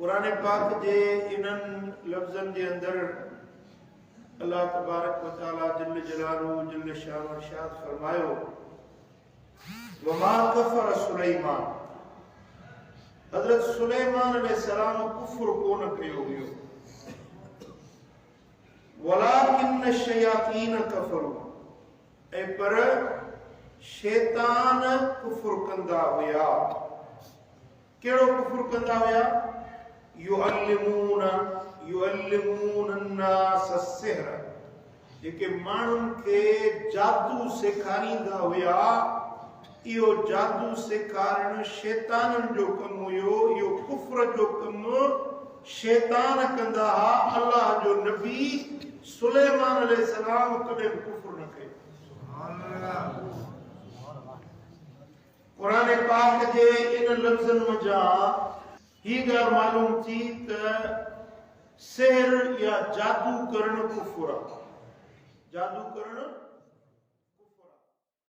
कुरान पाक जे इन्हनि लफ्ज़नि जे अंदरि अल्लाह तबारक व तआला जल्ल जलालुहु जल्ल शानु इरशाद फरमायो वमा कफर सुलैमान, हज़रत सुलैमान अलैहिस्सलाम कुफ्र कोन कयो हुयो, वलाकिन शयातीन कफरू, ऐं पर शैतान कुफ्र कंदा हुया। कहिड़ो कुफ्र कंदा हुया? युअल्लिमून अन्नास अस्सिहर, जेके माण्हुनि खे जादू सेखारींदा हुया। इहो जादू सेखारण शैताननि जो कमु हुयो। इहो कुफ्र जो कमु शैतान कंदा हा। अल्लाह जो नबी सुलेमान अलैहिस्सलाम कॾहिं कुफ्र न कयो। कुरान पाक जे इन लफ्ज़नि मज़ा ही ॻाल्हि मालूम थी त सिहर या जादू करण कुफ्र आहे। जादू करण